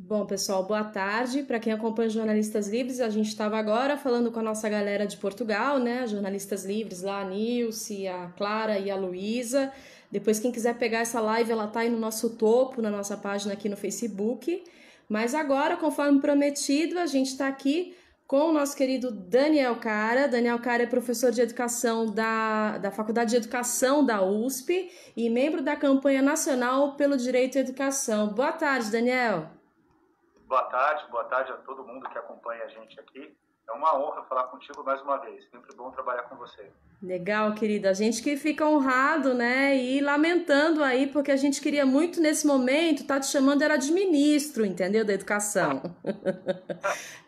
Bom, pessoal, boa tarde. Para quem acompanha os Jornalistas Livres, a gente estava agora falando com a nossa galera de Portugal, né? Jornalistas Livres lá, a Nilce, a Clara e a Luísa. Depois, quem quiser pegar essa live, ela tá aí no nosso topo, na nossa página aqui no Facebook. Mas agora, conforme prometido, a gente está aqui com o nosso querido Daniel Cara. Daniel Cara é professor de educação da Faculdade de Educação da USP e membro da campanha nacional pelo direito à educação. Boa tarde, Daniel. Boa tarde a todo mundo que acompanha a gente aqui. É uma honra falar contigo mais uma vez. Sempre bom trabalhar com você. Legal, querida. A gente que fica honrado, né? E lamentando aí, porque a gente queria muito nesse momento, tá te chamando era de ministro, entendeu? Da educação.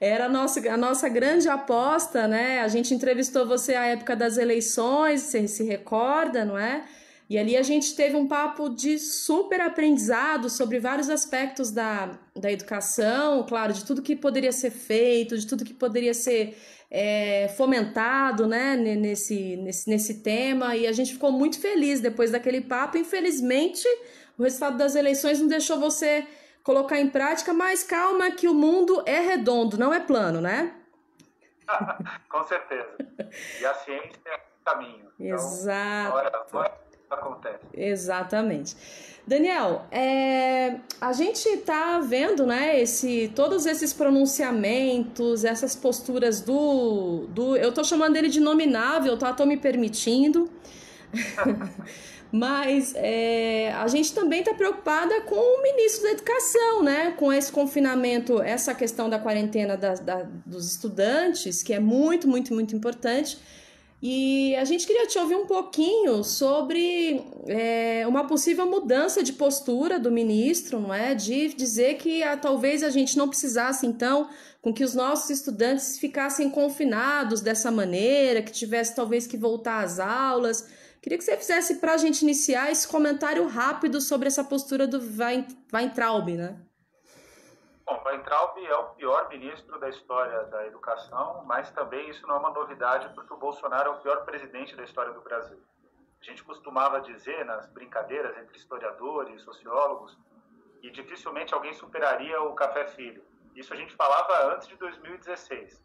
Era a nossa grande aposta, né? A gente entrevistou você à época das eleições, você se recorda, não é? E ali a gente teve um papo de super aprendizado sobre vários aspectos da educação, claro, de tudo que poderia ser feito, de tudo que poderia ser fomentado, né, nesse tema, e a gente ficou muito feliz depois daquele papo. Infelizmente, o resultado das eleições não deixou você colocar em prática, mas calma que o mundo é redondo, não é plano, né? Com certeza. E a ciência é o caminho. Então, Exato. Acontece. Exatamente. Daniel, a gente está vendo, né, todos esses pronunciamentos, essas posturas eu estou chamando ele de nominável, tá? Estou me permitindo. Mas a gente também está preocupada com o ministro da Educação, né? Com esse confinamento, essa questão da quarentena dos estudantes, que é muito, muito, muito importante. E a gente queria te ouvir um pouquinho sobre uma possível mudança de postura do ministro, não é? De dizer que talvez a gente não precisasse, então, com que os nossos estudantes ficassem confinados dessa maneira, que tivesse talvez que voltar às aulas. Queria que você fizesse, para a gente iniciar, esse comentário rápido sobre essa postura do Weintraub, né? Bom, Weintraub é o pior ministro da história da educação, mas também isso não é uma novidade, porque o Bolsonaro é o pior presidente da história do Brasil. A gente costumava dizer nas brincadeiras entre historiadores e sociólogos que dificilmente alguém superaria o Café Filho. Isso a gente falava antes de 2016.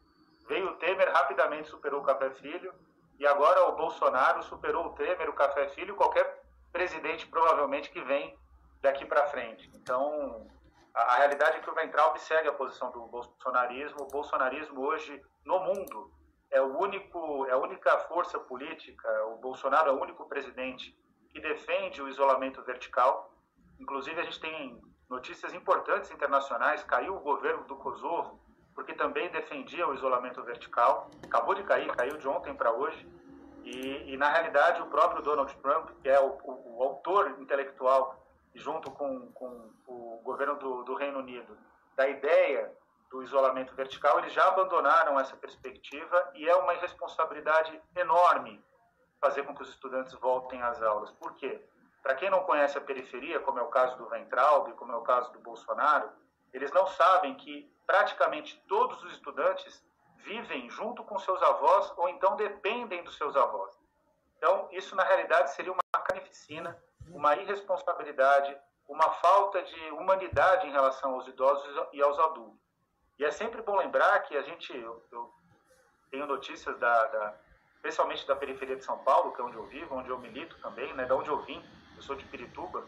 Veio o Temer, rapidamente superou o Café Filho, e agora o Bolsonaro superou o Temer, o Café Filho e qualquer presidente provavelmente que vem daqui para frente. Então, a realidade é que o Weintraub segue a posição do bolsonarismo. O bolsonarismo hoje, no mundo, é a única força política, o Bolsonaro é o único presidente que defende o isolamento vertical. Inclusive, a gente tem notícias importantes internacionais. Caiu o governo do Kosovo, porque também defendia o isolamento vertical. Acabou de cair, caiu de ontem para hoje. E, na realidade, o próprio Donald Trump, que é o autor intelectual, junto com o governo do Reino Unido, da ideia do isolamento vertical, eles já abandonaram essa perspectiva e é uma irresponsabilidade enorme fazer com que os estudantes voltem às aulas. Por quê? Para quem não conhece a periferia, como é o caso do Weintraub, como é o caso do Bolsonaro, eles não sabem que praticamente todos os estudantes vivem junto com seus avós ou então dependem dos seus avós. Então, isso na realidade seria uma carnificina, uma irresponsabilidade, uma falta de humanidade em relação aos idosos e aos adultos. E é sempre bom lembrar que eu tenho notícias especialmente da periferia de São Paulo, que é onde eu vivo, onde eu milito também, né, de onde eu vim, eu sou de Pirituba,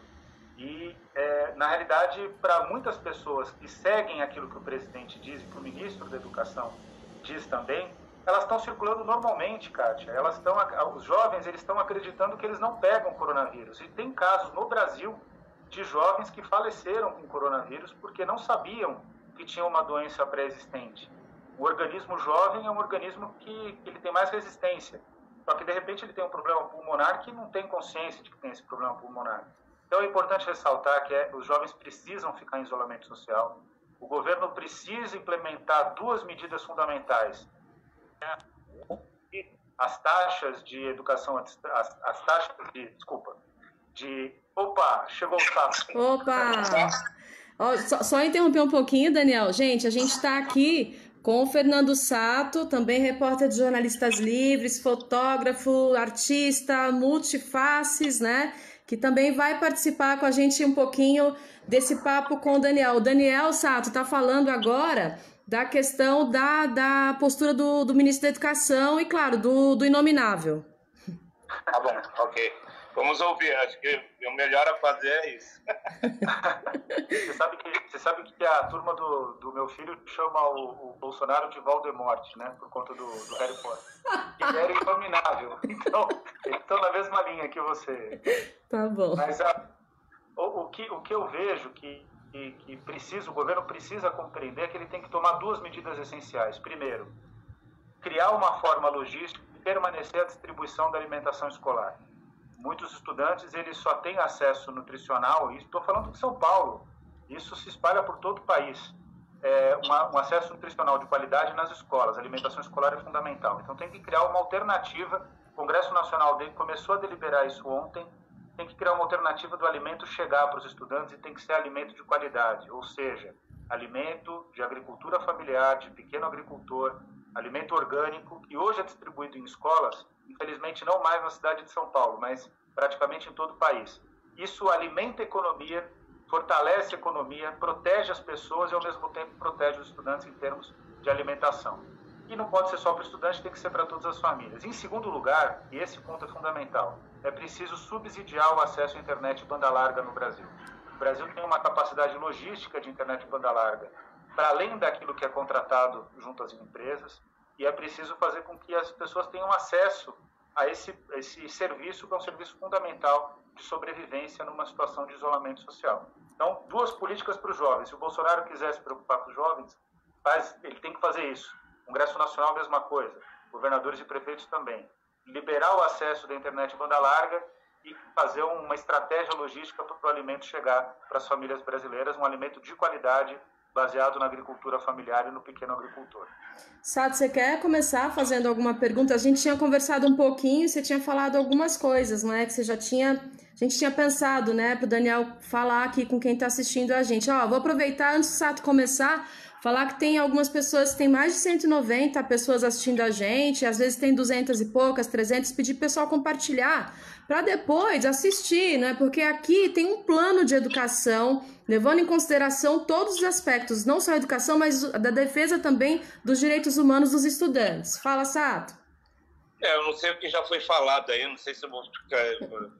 e na realidade, para muitas pessoas que seguem aquilo que o presidente diz e que o ministro da Educação diz também, elas estão circulando normalmente, Kátia. Os jovens eles estão acreditando que eles não pegam coronavírus. E tem casos no Brasil de jovens que faleceram com coronavírus porque não sabiam que tinham uma doença pré-existente. O organismo jovem é um organismo que ele tem mais resistência. Só que, de repente, ele tem um problema pulmonar que não tem consciência de que tem esse problema pulmonar. Então, é importante ressaltar que os jovens precisam ficar em isolamento social. O governo precisa implementar duas medidas fundamentais. As taxas de educação, as taxas de... Opa, chegou o sapo. Opa! Só interromper um pouquinho, Daniel. Gente, a gente está aqui com o Fernando Sato, também repórter de Jornalistas Livres, fotógrafo, artista, multifaces, né? que também vai participar com a gente um pouquinho desse papo com o Daniel. O Daniel, Sato, está falando agora da questão da postura do ministro da Educação e, claro, do Inominável. Tá bom, ok. Vamos ouvir, acho que o melhor a fazer é isso. Você sabe que a turma do meu filho chama o Bolsonaro de Voldemort, né? Por conta do Harry Potter. Ele era inominável. Então, eles estão na mesma linha que você. Tá bom. Mas o que eu vejo que o governo precisa compreender é que ele tem que tomar duas medidas essenciais. Primeiro, criar uma forma logística e permanecer a distribuição da alimentação escolar. Muitos estudantes eles só têm acesso nutricional, e estou falando de São Paulo, isso se espalha por todo o país, um acesso nutricional de qualidade nas escolas, a alimentação escolar é fundamental. Então tem que criar uma alternativa, o Congresso Nacional começou a deliberar isso ontem, tem que criar uma alternativa do alimento chegar para os estudantes e tem que ser alimento de qualidade, ou seja, alimento de agricultura familiar, de pequeno agricultor, alimento orgânico, que hoje é distribuído em escolas, infelizmente não mais na cidade de São Paulo, mas praticamente em todo o país. Isso alimenta a economia, fortalece a economia, protege as pessoas e ao mesmo tempo protege os estudantes em termos de alimentação. E não pode ser só para o estudante, tem que ser para todas as famílias. Em segundo lugar, e esse ponto é fundamental, é preciso subsidiar o acesso à internet banda larga no Brasil. O Brasil tem uma capacidade logística de internet banda larga para além daquilo que é contratado junto às empresas, e é preciso fazer com que as pessoas tenham acesso a esse serviço, que é um serviço fundamental de sobrevivência numa situação de isolamento social. Então, duas políticas para os jovens. Se o Bolsonaro quiser se preocupar com os jovens, ele tem que fazer isso. O Congresso Nacional, a mesma coisa. Governadores e prefeitos também. Liberar o acesso da internet banda larga e fazer uma estratégia logística para o alimento chegar para as famílias brasileiras, um alimento de qualidade, baseado na agricultura familiar e no pequeno agricultor. Sato, você quer começar fazendo alguma pergunta? A gente tinha conversado um pouquinho, você tinha falado algumas coisas, não é? Que a gente tinha pensado, né, para o Daniel falar aqui com quem está assistindo a gente. Vou aproveitar antes do Sato começar, falar que tem algumas pessoas, tem mais de 190 pessoas assistindo a gente, às vezes tem 200 e poucas, 300, pedir pro pessoal compartilhar, para depois assistir, né? Porque aqui tem um plano de educação, levando em consideração todos os aspectos, não só a educação, mas da defesa também dos direitos humanos dos estudantes. Fala, Sato. Eu não sei o que já foi falado aí, eu não sei se eu vou ficar...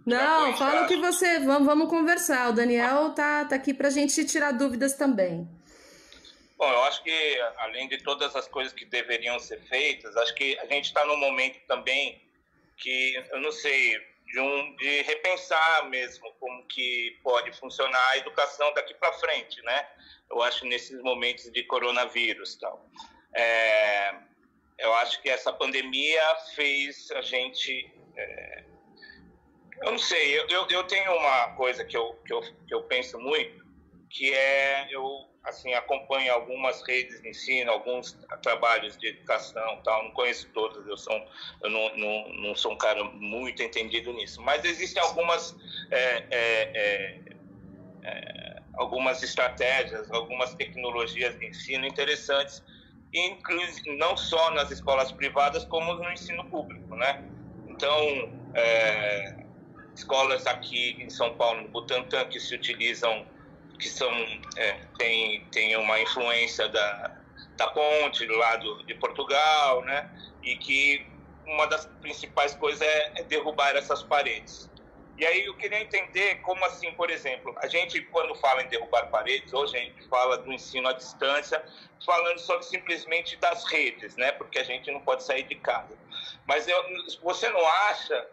Não, fala o que você... Vamos conversar, o Daniel tá aqui pra gente tirar dúvidas também. Bom, eu acho que, além de todas as coisas que deveriam ser feitas, acho que a gente está num momento também que, eu não sei, de repensar mesmo como que pode funcionar a educação daqui para frente, né? Eu acho nesses momentos de coronavírus e tal. Eu acho que essa pandemia fez a gente... eu não sei, eu tenho uma coisa que eu penso muito, que eu assim, acompanho algumas redes de ensino, alguns trabalhos de educação, tal. Não conheço todas, eu não sou um cara muito entendido nisso, mas existem algumas estratégias, algumas tecnologias de ensino interessantes, inclusive não só nas escolas privadas, como no ensino público, né? Então, escolas aqui em São Paulo, no Butantã, que se utilizam, que tem uma influência da ponte do lado de Portugal, né? E que uma das principais coisas é derrubar essas paredes. E aí eu queria entender como assim, por exemplo, a gente quando fala em derrubar paredes, hoje a gente fala do ensino à distância, falando sobre simplesmente das redes, né? Porque a gente não pode sair de casa. Mas você não acha,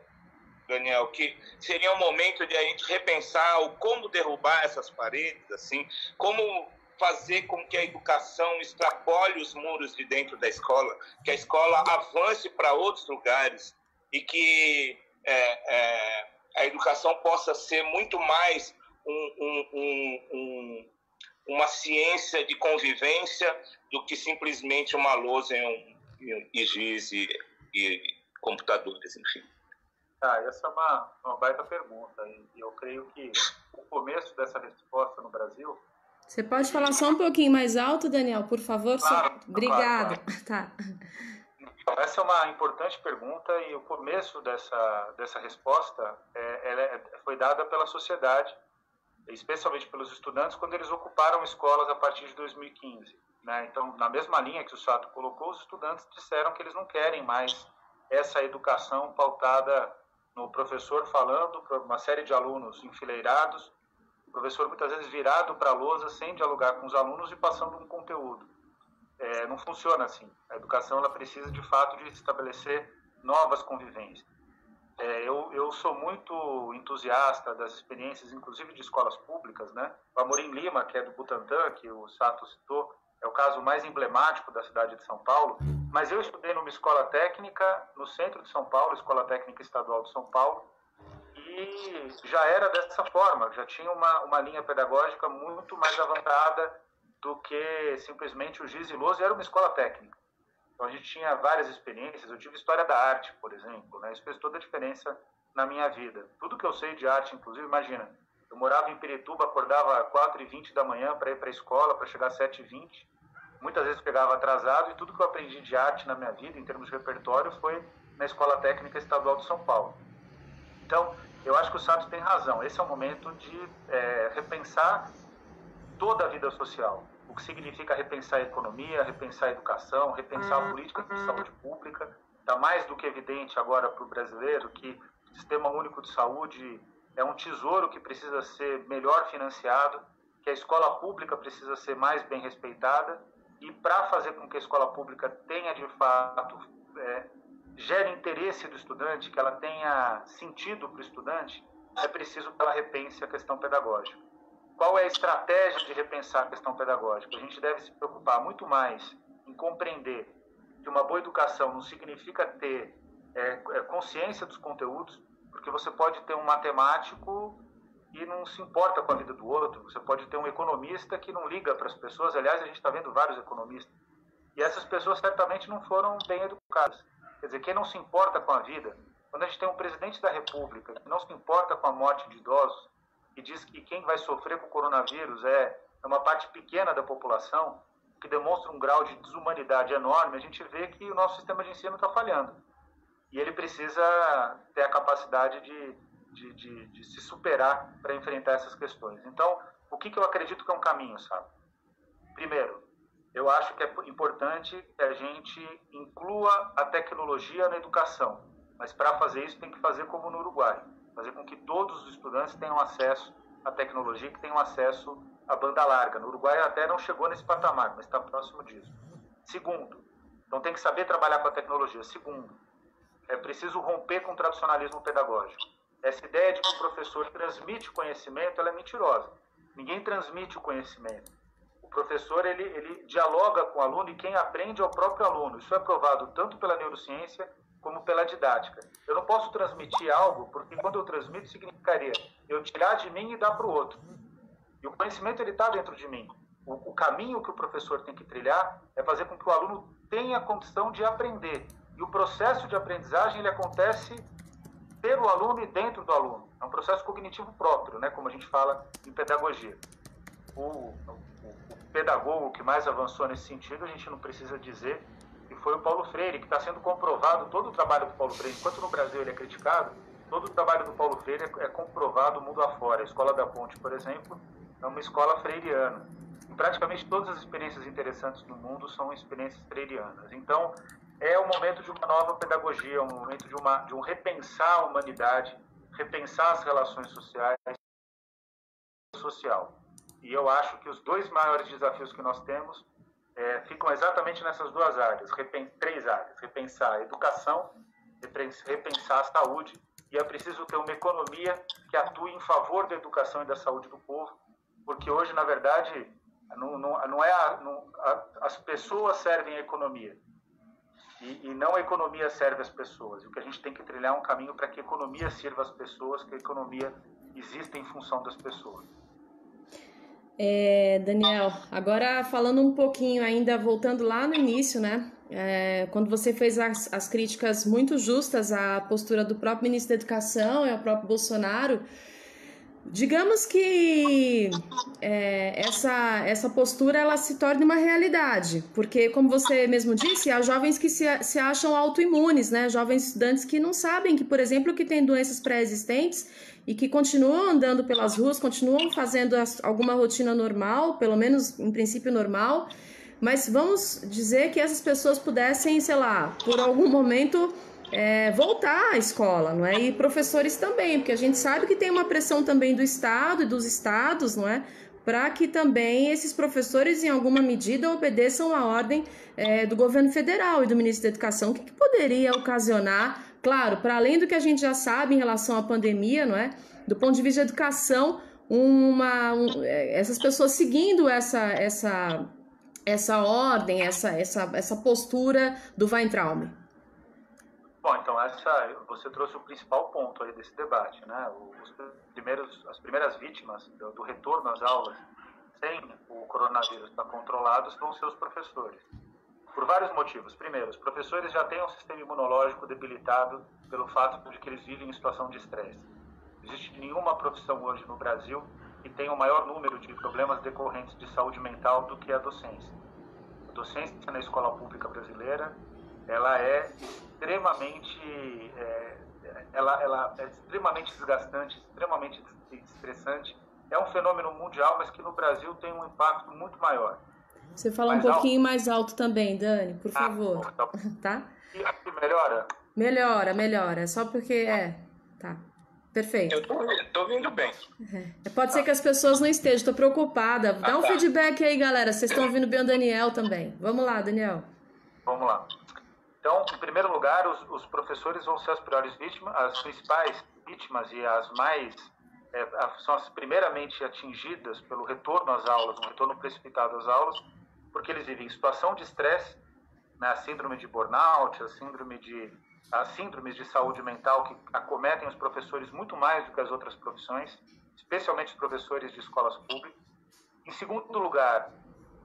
Daniel, que seria um momento de a gente repensar o como derrubar essas paredes, assim, como fazer com que a educação extrapole os muros de dentro da escola, que a escola avance para outros lugares e que a educação possa ser muito mais uma ciência de convivência do que simplesmente uma lousa e giz e computadores, enfim. Essa é uma baita pergunta, e eu creio que o começo dessa resposta no Brasil... Você pode falar só um pouquinho mais alto, Daniel, por favor? Claro, Obrigada. Claro. Tá. Então, essa é uma importante pergunta e o começo dessa resposta foi dada pela sociedade, especialmente pelos estudantes, quando eles ocuparam escolas a partir de 2015. Né? Então, na mesma linha que o Sato colocou, os estudantes disseram que eles não querem mais essa educação pautada no professor falando para uma série de alunos enfileirados, o professor muitas vezes virado para a lousa sem dialogar com os alunos e passando um conteúdo. Não funciona assim. A educação ela precisa, de fato, de estabelecer novas convivências. Eu sou muito entusiasta das experiências, inclusive de escolas públicas, né? O Amorim Lima, que é do Butantã, que o Sato citou, é o caso mais emblemático da cidade de São Paulo, mas eu estudei numa escola técnica no centro de São Paulo, Escola Técnica Estadual de São Paulo, e já era dessa forma, já tinha uma linha pedagógica muito mais avançada do que simplesmente o giz e lousa, era uma escola técnica. Então, a gente tinha várias experiências. Eu tive história da arte, por exemplo, né? Isso fez toda a diferença na minha vida. Tudo que eu sei de arte, inclusive, imagina, eu morava em Pirituba, acordava às 4h20 da manhã para ir para a escola, para chegar às 7h20. Muitas vezes pegava atrasado, e tudo que eu aprendi de arte na minha vida, em termos de repertório, foi na Escola Técnica Estadual de São Paulo. Então, eu acho que o Sato tem razão. Esse é o momento de repensar toda a vida social. O que significa repensar a economia, repensar a educação, repensar a política de saúde pública. Está mais do que evidente agora para o brasileiro que o Sistema Único de Saúde é um tesouro que precisa ser melhor financiado, que a escola pública precisa ser mais bem respeitada, e para fazer com que a escola pública tenha, de fato, gere interesse do estudante, que ela tenha sentido para o estudante, é preciso que ela repense a questão pedagógica. Qual é a estratégia de repensar a questão pedagógica? A gente deve se preocupar muito mais em compreender que uma boa educação não significa ter consciência dos conteúdos, porque você pode ter um matemático e não se importa com a vida do outro, você pode ter um economista que não liga para as pessoas. Aliás, a gente está vendo vários economistas, e essas pessoas certamente não foram bem educadas. Quer dizer, quem não se importa com a vida, quando a gente tem um presidente da República que não se importa com a morte de idosos, que diz que quem vai sofrer com o coronavírus é uma parte pequena da população, que demonstra um grau de desumanidade enorme, a gente vê que o nosso sistema de ensino está falhando. E ele precisa ter a capacidade de se superar para enfrentar essas questões. Então, o que eu acredito que é um caminho, sabe? Primeiro, eu acho que é importante que a gente inclua a tecnologia na educação, mas para fazer isso tem que fazer como no Uruguai, fazer com que todos os estudantes tenham acesso à tecnologia, que tenham acesso à banda larga. No Uruguai até não chegou nesse patamar, mas está próximo disso. Segundo, então tem que saber trabalhar com a tecnologia. Segundo, é preciso romper com o tradicionalismo pedagógico. Essa ideia de que o professor transmite conhecimento, ela é mentirosa. Ninguém transmite o conhecimento. O professor, ele dialoga com o aluno, e quem aprende é o próprio aluno. Isso é provado tanto pela neurociência como pela didática. Eu não posso transmitir algo, porque quando eu transmito, significaria eu tirar de mim e dar para o outro. E o conhecimento está dentro de mim. O caminho que o professor tem que trilhar é fazer com que o aluno tenha a condição de aprender. E o processo de aprendizagem ele acontece pelo aluno e dentro do aluno. É um processo cognitivo próprio, né, como a gente fala em pedagogia. O pedagogo que mais avançou nesse sentido, a gente não precisa dizer, que foi o Paulo Freire, que está sendo comprovado. Todo o trabalho do Paulo Freire, enquanto no Brasil ele é criticado, todo o trabalho do Paulo Freire é comprovado mundo afora. A Escola da Ponte, por exemplo, é uma escola freiriana. E praticamente todas as experiências interessantes do mundo são experiências freirianas. Então, é o momento de uma nova pedagogia, um momento de um repensar a humanidade, repensar as relações sociais, social. E eu acho que os dois maiores desafios que nós temos ficam exatamente nessas duas áreas, três áreas: repensar a educação, repensar a saúde, e é preciso ter uma economia que atue em favor da educação e da saúde do povo, porque hoje, na verdade, as pessoas servem a economia, e não a economia serve as pessoas. E o que a gente tem que trilhar é um caminho para que a economia sirva as pessoas, que a economia exista em função das pessoas. Daniel, agora falando um pouquinho ainda, voltando lá no início, né? Quando você fez as críticas muito justas à postura do próprio ministro da Educação e ao próprio Bolsonaro, digamos que essa postura ela se torne uma realidade, porque, como você mesmo disse, há jovens que se acham autoimunes, né? Jovens estudantes que não sabem que, por exemplo, que têm doenças pré-existentes e que continuam andando pelas ruas, continuam fazendo alguma rotina normal, pelo menos em princípio normal, mas vamos dizer que essas pessoas pudessem, sei lá, por algum momento voltar à escola, não é? E professores também, porque a gente sabe que tem uma pressão também do Estado e dos estados, não é? Para que também esses professores, em alguma medida, obedeçam à ordem do governo federal e do ministro da Educação. O que poderia ocasionar, claro, para além do que a gente já sabe em relação à pandemia, não é? Do ponto de vista da educação, essas pessoas seguindo essa ordem, essa postura do Weintraub. Bom, então você trouxe o principal ponto aí desse debate, né? As primeiras vítimas do retorno às aulas sem o coronavírus estar controlado são os seus professores. Por vários motivos. Primeiro, os professores já têm um sistema imunológico debilitado pelo fato de que eles vivem em situação de estresse. Não existe nenhuma profissão hoje no Brasil que tenha o maior número de problemas decorrentes de saúde mental do que a docência. A docência na escola pública brasileira, ela é extremamente desgastante, extremamente estressante. É um fenômeno mundial, mas que no Brasil tem um impacto muito maior. Você fala um pouquinho mais alto também, Dani, por favor. Tá? E aqui melhora? Melhora. Só porque tá. Perfeito. Eu tô ouvindo bem. Pode ser que as pessoas não estejam, tô preocupada. Dá um feedback aí, galera. Vocês estão ouvindo bem o Daniel também. Vamos lá, Daniel. Vamos lá. Então, em primeiro lugar, os professores vão ser as piores vítimas, as principais vítimas e as mais são as primeiramente atingidas pelo retorno às aulas, um retorno precipitado às aulas, porque eles vivem em situação de estresse, né, a síndrome de burnout, as síndromes de saúde mental que acometem os professores muito mais do que as outras profissões, especialmente os professores de escolas públicas. Em segundo lugar,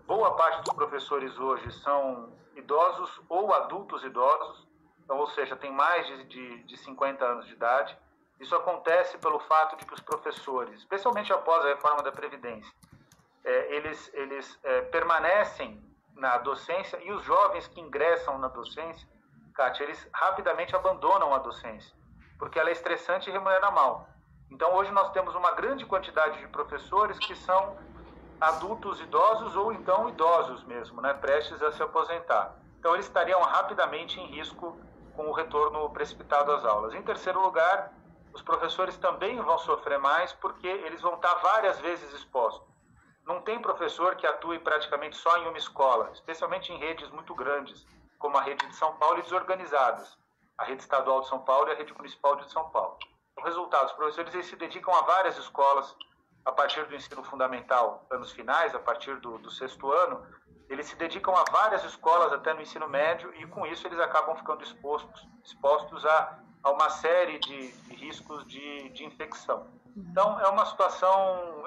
boa parte dos professores hoje são idosos ou adultos idosos, então, ou seja, tem mais de 50 anos de idade. Isso acontece pelo fato de que os professores, especialmente após a reforma da Previdência, eles permanecem na docência, e os jovens que ingressam na docência, Kátia, eles rapidamente abandonam a docência, porque ela é estressante e remunera mal. Então, hoje nós temos uma grande quantidade de professores que são adultos idosos ou então idosos mesmo, né, prestes a se aposentar. Então, eles estariam rapidamente em risco com o retorno precipitado às aulas. Em terceiro lugar, os professores também vão sofrer mais porque eles vão estar várias vezes expostos. Não tem professor que atue praticamente só em uma escola, especialmente em redes muito grandes, como a rede de São Paulo e desorganizadas, a rede estadual de São Paulo e a rede municipal de São Paulo. O resultado, os professores eles se dedicam a várias escolas a partir do ensino fundamental, anos finais, a partir do 6º ano, eles se dedicam a várias escolas até no ensino médio e com isso eles acabam ficando expostos a uma série de riscos de infecção. Então, é uma situação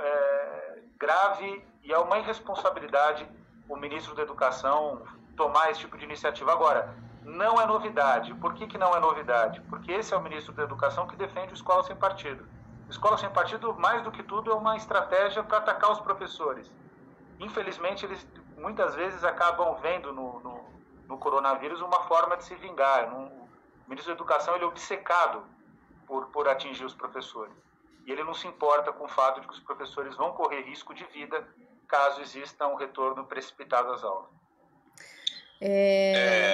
grave e é uma irresponsabilidade o ministro da Educação tomar esse tipo de iniciativa. Agora, não é novidade. Por que não é novidade? Porque esse é o ministro da Educação que defende o Escola Sem Partido. O Escola Sem Partido, mais do que tudo, é uma estratégia para atacar os professores. Infelizmente, eles muitas vezes acabam vendo no coronavírus uma forma de se vingar. O ministro da Educação ele é obcecado por atingir os professores. E ele não se importa com o fato de que os professores vão correr risco de vida caso exista um retorno precipitado às aulas.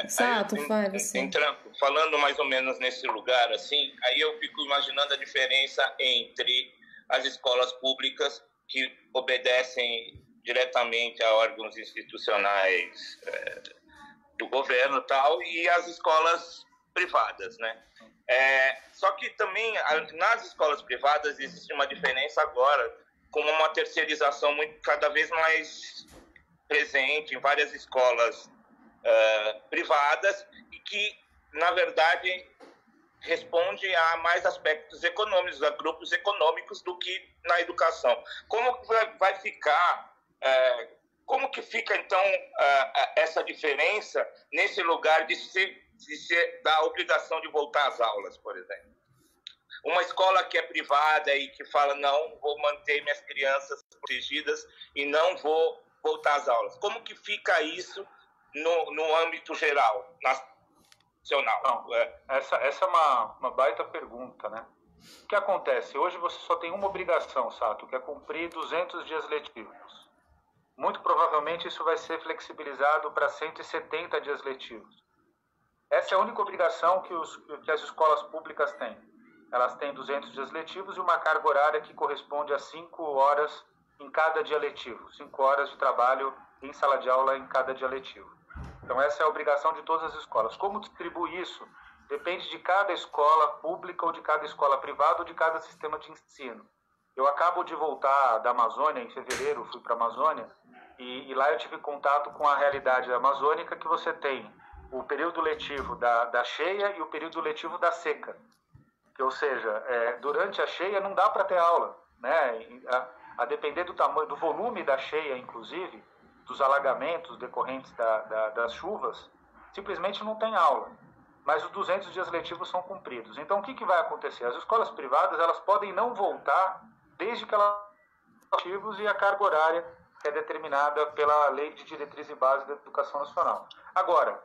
Sato, faz você. Falando mais ou menos nesse lugar, assim, aí eu fico imaginando a diferença entre as escolas públicas que obedecem diretamente a órgãos institucionais do governo e tal, e as escolas privadas, né? Só que também nas escolas privadas existe uma diferença agora, com uma terceirização cada vez mais presente em várias escolas privadas e que, na verdade, responde a mais aspectos econômicos, a grupos econômicos do que na educação. Como vai ficar, como que fica, então, essa diferença nesse lugar da obrigação de voltar às aulas, por exemplo? uma escola que é privada e que fala, não, vou manter minhas crianças protegidas e não vou voltar às aulas. Como que fica isso no âmbito geral, nacional? Não, essa é uma baita pergunta, né? O que acontece? Hoje você só tem uma obrigação, Sato, que é cumprir 200 dias letivos. Muito provavelmente isso vai ser flexibilizado para 170 dias letivos. Essa é a única obrigação que as escolas públicas têm. Elas têm 200 dias letivos e uma carga horária que corresponde a 5 horas em cada dia letivo. 5 horas de trabalho em sala de aula em cada dia letivo. Então essa é a obrigação de todas as escolas. Como distribui isso? Depende de cada escola pública ou de cada escola privada ou de cada sistema de ensino. Eu acabo de voltar da Amazônia, em fevereiro fui para a Amazônia, e lá eu tive contato com a realidade amazônica, que você tem o período letivo da cheia e o período letivo da seca. Ou seja, durante a cheia não dá para ter aula, né? A depender do tamanho, do volume da cheia, inclusive, dos alagamentos decorrentes das chuvas, simplesmente não tem aula. Mas os 200 dias letivos são cumpridos. Então, o que vai acontecer? As escolas privadas, elas podem não voltar desde que elas tenham ativos e a carga horária que é determinada pela Lei de Diretriz e Base da Educação Nacional. Agora,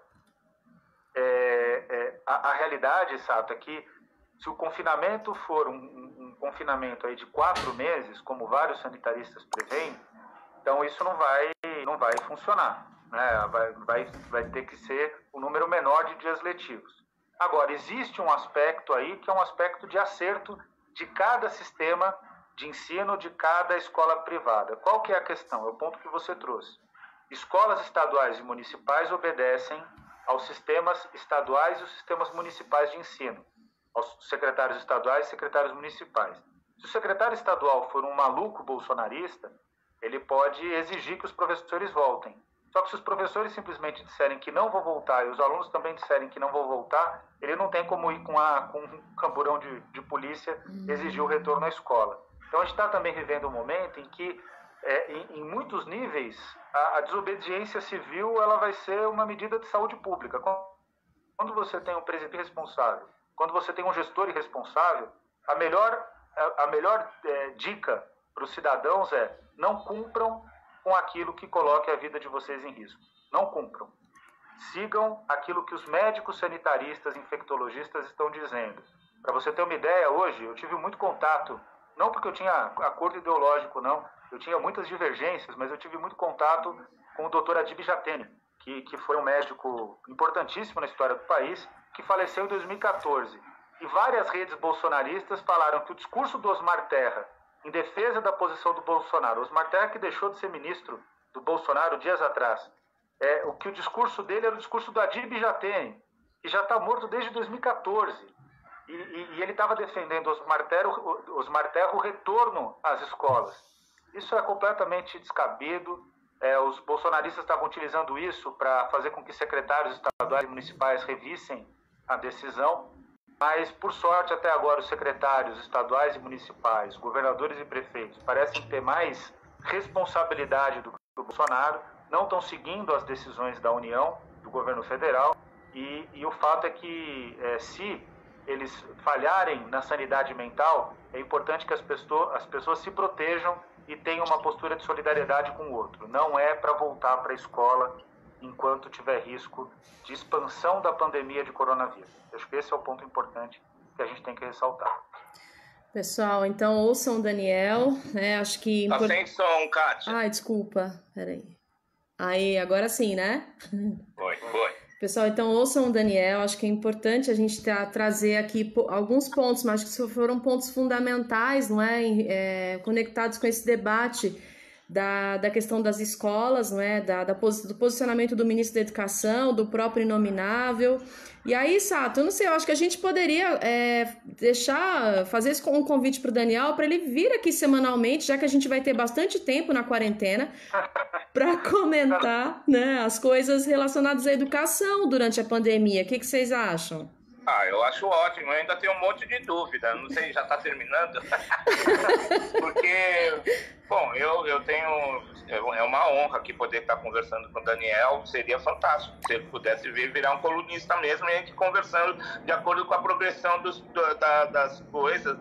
a realidade, Sato, é que se o confinamento for um confinamento aí de 4 meses, como vários sanitaristas prevêem, então isso não vai funcionar, né? Vai ter que ser um número menor de dias letivos. Agora, existe um aspecto aí que é um aspecto de acerto de cada sistema de ensino, de cada escola privada. Qual que é a questão? É o ponto que você trouxe. Escolas estaduais e municipais obedecem aos sistemas estaduais e os sistemas municipais de ensino, aos secretários estaduais e secretários municipais. Se o secretário estadual for um maluco bolsonarista, ele pode exigir que os professores voltem. Só que se os professores simplesmente disserem que não vão voltar e os alunos também disserem que não vão voltar, ele não tem como ir com um camburão de polícia exigir o retorno à escola. Então a gente está também vivendo um momento em que, em muitos níveis, a desobediência civil ela vai ser uma medida de saúde pública. Quando você tem um presidente responsável, quando você tem um gestor irresponsável, a melhor dica para os cidadãos é: não cumpram com aquilo que coloque a vida de vocês em risco. Não cumpram. Sigam aquilo que os médicos sanitaristas, infectologistas estão dizendo. Para você ter uma ideia, hoje eu tive muito contato, não porque eu tinha acordo ideológico, não, eu tinha muitas divergências, mas eu tive muito contato com o Dr. Adib Jatene, que foi um médico importantíssimo na história do país, que faleceu em 2014. E várias redes bolsonaristas falaram que o discurso do Osmar Terra, em defesa da posição do Bolsonaro, Osmar Terra, que deixou de ser ministro do Bolsonaro dias atrás, o discurso dele era o discurso do Adib Jatene, que já está morto desde 2014. E ele estava defendendo Osmar Terra o retorno às escolas. Isso é completamente descabido. Os bolsonaristas estavam utilizando isso para fazer com que secretários estaduais e municipais revissem a decisão. Mas, por sorte, até agora, os secretários estaduais e municipais, governadores e prefeitos, parecem ter mais responsabilidade do que o Bolsonaro, não estão seguindo as decisões da União, do governo federal, e o fato é que, se eles falharem na sanidade mental, é importante que as pessoas se protejam e tenham uma postura de solidariedade com o outro. Não é para voltar para a escola enquanto tiver risco de expansão da pandemia de coronavírus. Acho que esse é o ponto importante que a gente tem que ressaltar. Pessoal, então ouçam o Daniel, né? Acho que... Tá sem som, Kátia. Ai, desculpa, peraí. Aí, agora sim, né? Foi. Pessoal, então ouçam o Daniel, acho que é importante a gente trazer aqui alguns pontos, mas que foram pontos fundamentais, não é? Conectados com esse debate da questão das escolas, não é? Do posicionamento do ministro da Educação, do próprio inominável. E aí, Sato, eu não sei, eu acho que a gente poderia fazer um convite para o Daniel para ele vir aqui semanalmente, já que a gente vai ter bastante tempo na quarentena, para comentar, né, as coisas relacionadas à educação durante a pandemia. O que vocês acham? Eu acho ótimo. Eu ainda tenho um monte de dúvida. Não sei, já está terminando? Porque, bom, eu tenho... É uma honra aqui poder estar conversando com o Daniel. Seria fantástico se ele pudesse vir virar um colunista mesmo e a gente conversando de acordo com a progressão das coisas,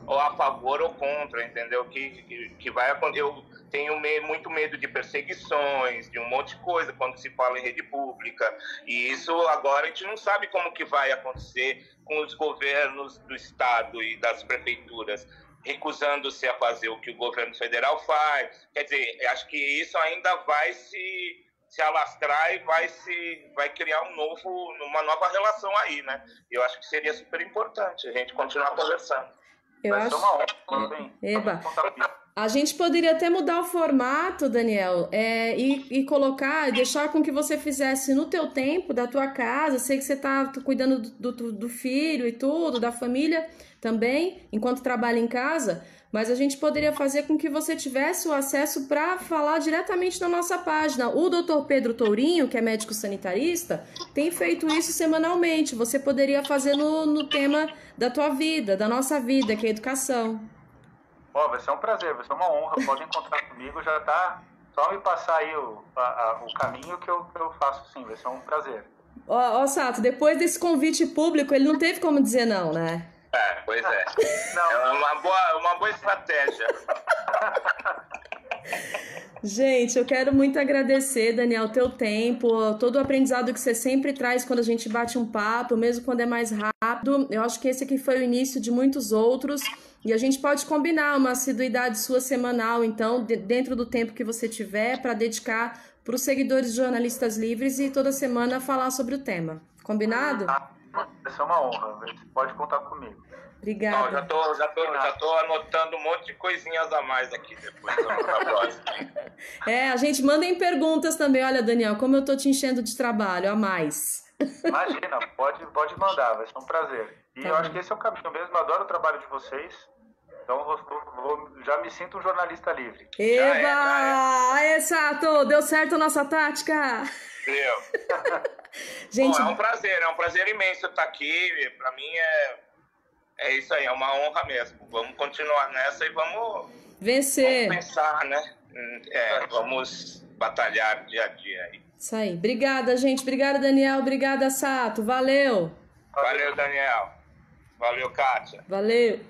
ou a favor ou contra, entendeu? Que vai acontecer. Eu tenho muito medo de perseguições, de um monte de coisa quando se fala em rede pública. E isso agora a gente não sabe como que vai acontecer com os governos do Estado e das prefeituras recusando-se a fazer o que o governo federal faz. Quer dizer, acho que isso ainda vai se alastrar e vai criar uma nova relação aí, né? Eu acho que seria super importante a gente continuar conversando. Vai ser uma honra. Eba. A gente poderia até mudar o formato, Daniel, e colocar, deixar com que você fizesse no teu tempo, da tua casa. Sei que você está cuidando do filho e tudo, da família também, enquanto trabalha em casa, mas a gente poderia fazer com que você tivesse o acesso para falar diretamente na nossa página. O Dr. Pedro Tourinho, que é médico sanitarista, tem feito isso semanalmente. Você poderia fazer no tema da tua vida, da nossa vida, que é a educação. Vai ser um prazer, vai ser uma honra. Pode encontrar comigo, já tá. Só me passar aí o caminho que eu faço, sim. Vai ser um prazer. Sato, depois desse convite público, ele não teve como dizer não, né? Pois é. Não. É uma boa estratégia. Gente, eu quero muito agradecer, Daniel, o teu tempo, todo o aprendizado que você sempre traz quando a gente bate um papo, mesmo quando é mais rápido. Eu acho que esse aqui foi o início de muitos outros. E a gente pode combinar uma assiduidade sua semanal, então, dentro do tempo que você tiver, para dedicar para os seguidores de Jornalistas Livres e toda semana falar sobre o tema. Combinado? Vai ser uma honra. Você pode contar comigo. Obrigada. Já tô anotando um monte de coisinhas a mais aqui depois da próxima. A gente manda em perguntas também. Olha, Daniel, como eu tô te enchendo de trabalho a mais. Imagina, pode mandar, vai ser um prazer. E eu acho que esse é o caminho mesmo. Eu adoro o trabalho de vocês. Então já me sinto um jornalista livre. Eba! Aê, Sato! Deu certo a nossa tática! Deu. Gente... Bom, é um prazer imenso estar aqui. Para mim é isso aí, é uma honra mesmo. Vamos continuar nessa e vamos vencer. Vamos pensar, né? Vamos batalhar dia a dia aí. Isso aí. Obrigada, gente. Obrigada, Daniel. Obrigada, Sato. Valeu. Valeu, Daniel. Valeu, Kátia. Valeu.